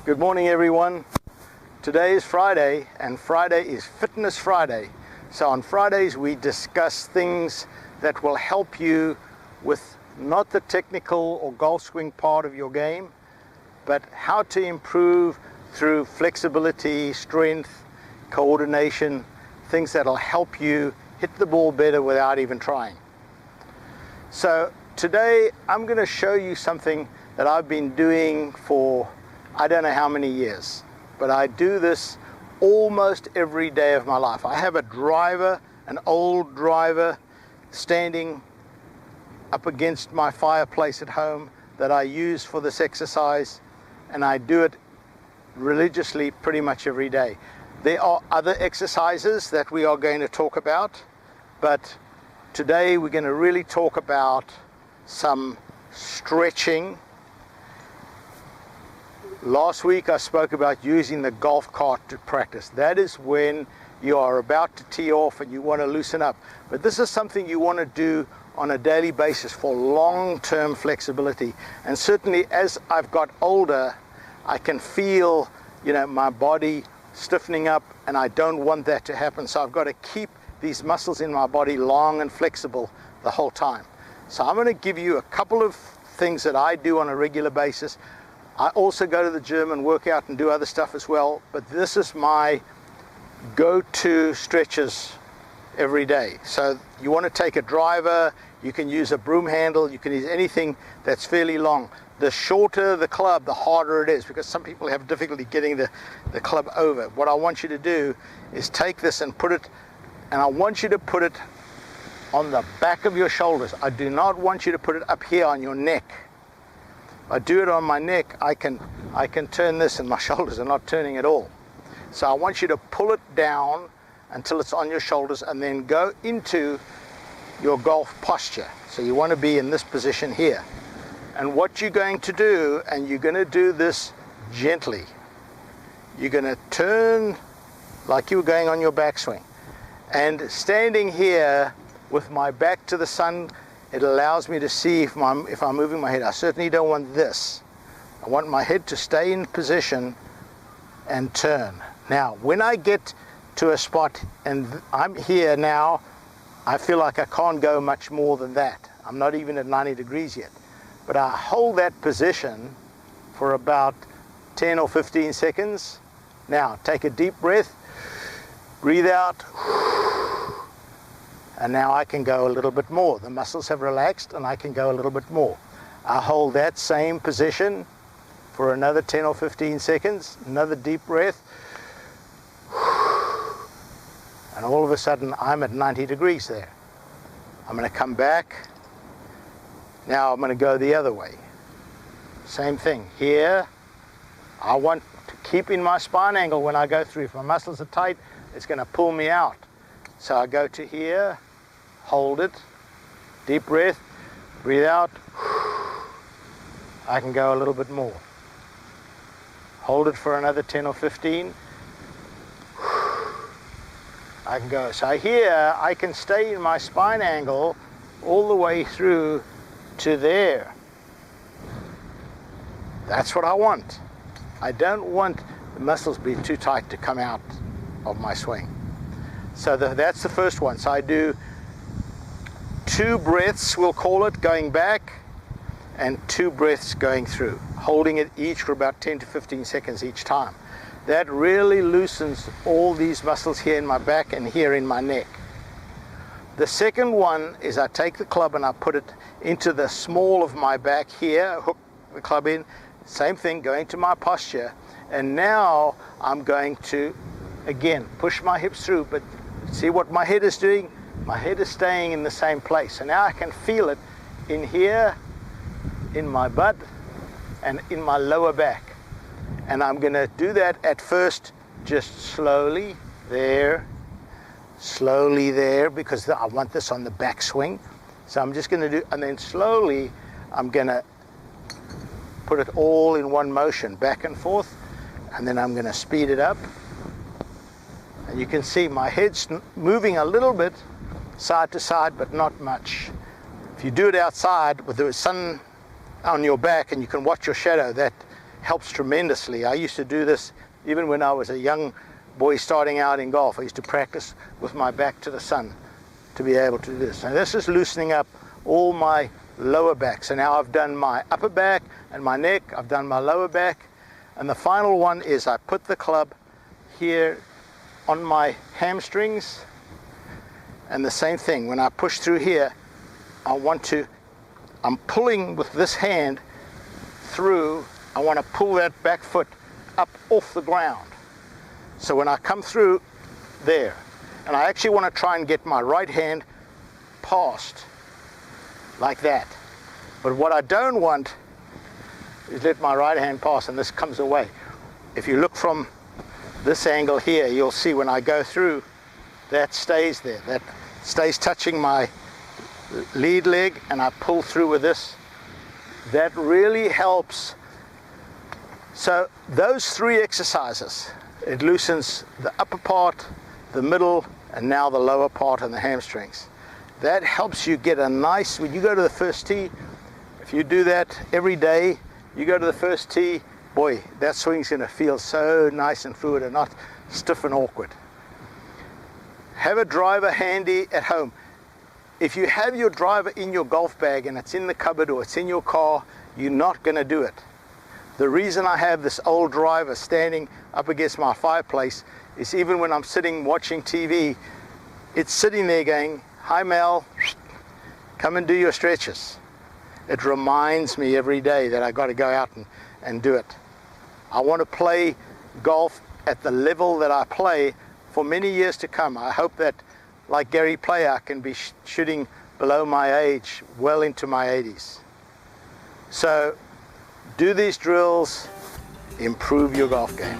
Good morning, everyone. Today is Friday, and Friday is Fitness Friday. So on Fridays, we discuss things that will help you with not the technical or golf swing part of your game, but how to improve through flexibility, strength, coordination, things that'll help you hit the ball better without even trying. So today, I'm going to show you something that I've been doing for I don't know how many years, but I do this almost every day of my life. I have a driver, an old driver, standing up against my fireplace at home that I use for this exercise, and I do it religiously pretty much every day. There are other exercises that we are going to talk about, but today we're going to really talk about some stretching. Last week I spoke about using the golf cart to practice. That is when you are about to tee off and you want to loosen up. But this is something you want to do on a daily basis for long-term flexibility. And certainly as I've got older, I can feel, my body stiffening up, and I don't want that to happen. So I've got to keep these muscles in my body long and flexible the whole time. So I'm going to give you a couple of things that I do on a regular basis. I also go to the gym and work out and do other stuff as well, but this is my go-to stretches every day. So you want to take a driver, you can use a broom handle, you can use anything that's fairly long. The shorter the club, the harder it is, because some people have difficulty getting the club over. What I want you to do is take this and put it, and I want you to put it on the back of your shoulders. I do not want you to put it up here on your neck. I do it on my neck, I can turn this and my shoulders are not turning at all. So I want you to pull it down until it's on your shoulders and then go into your golf posture. So you want to be in this position here. And what you're going to do, and you're going to do this gently, you're going to turn like you were going on your backswing. And standing here with my back to the sun, it allows me to see if I'm moving my head. I certainly don't want this. I want my head to stay in position and turn. Now, when I get to a spot and I'm here now, I feel like I can't go much more than that. I'm not even at 90 degrees yet. But I hold that position for about 10 or 15 seconds. Now, take a deep breath, breathe out. And now I can go a little bit more. The muscles have relaxed and I can go a little bit more. I hold that same position for another 10 or 15 seconds, another deep breath. And all of a sudden I'm at 90 degrees there. I'm going to come back. Now I'm going to go the other way. Same thing. Here, I want to keep in my spine angle when I go through. If my muscles are tight, it's going to pull me out. So I go to here, hold it, deep breath, breathe out. I can go a little bit more. Hold it for another 10 or 15. I can go. So here I can stay in my spine angle all the way through to there. That's what I want. I don't want the muscles being too tight to come out of my swing. So that's the first one. So I do 2 breaths, we'll call it, going back, and 2 breaths going through, holding it each for about 10 to 15 seconds each time. That really loosens all these muscles here in my back and here in my neck. The second one is I take the club and I put it into the small of my back here, hook the club in, same thing, going to my posture, and now I'm going to, again, push my hips through, but see what my head is doing? My head is staying in the same place. So now I can feel it in here, in my butt, and in my lower back. And I'm going to do that at first just slowly there, because I want this on the backswing. So I'm just going to do, and then slowly I'm going to put it all in one motion, back and forth, and then I'm going to speed it up. And you can see my head's moving a little bit side to side, but not much. If you do it outside with the sun on your back and you can watch your shadow, that helps tremendously. I used to do this even when I was a young boy starting out in golf. I used to practice with my back to the sun to be able to do this. And this is loosening up all my lower back. So now I've done my upper back and my neck, I've done my lower back, and the final one is I put the club here on my hamstrings, and the same thing, when I push through here, I'm pulling with this hand through. I want to pull that back foot up off the ground. So when I come through there, and I actually want to try and get my right hand past like that. But what I don't want is let my right hand pass and this comes away. If you look from this angle here, you'll see when I go through, that stays there. That stays touching my lead leg, and I pull through with this. That really helps. So those three exercises, it loosens the upper part, the middle, and now the lower part and the hamstrings. That helps you get a nice, when you go to the first tee, if you do that every day, you go to the first tee, boy, that swing's going to feel so nice and fluid and not stiff and awkward. Have a driver handy at home. If you have your driver in your golf bag and it's in the cupboard or it's in your car, you're not going to do it. The reason I have this old driver standing up against my fireplace is even when I'm sitting watching TV, it's sitting there going, "Hi Mel, come and do your stretches." It reminds me every day that I got to go out and do it. I want to play golf at the level that I play for many years to come. I hope that, like Gary Player, I can be shooting below my age, well into my 80s. So do these drills, improve your golf game.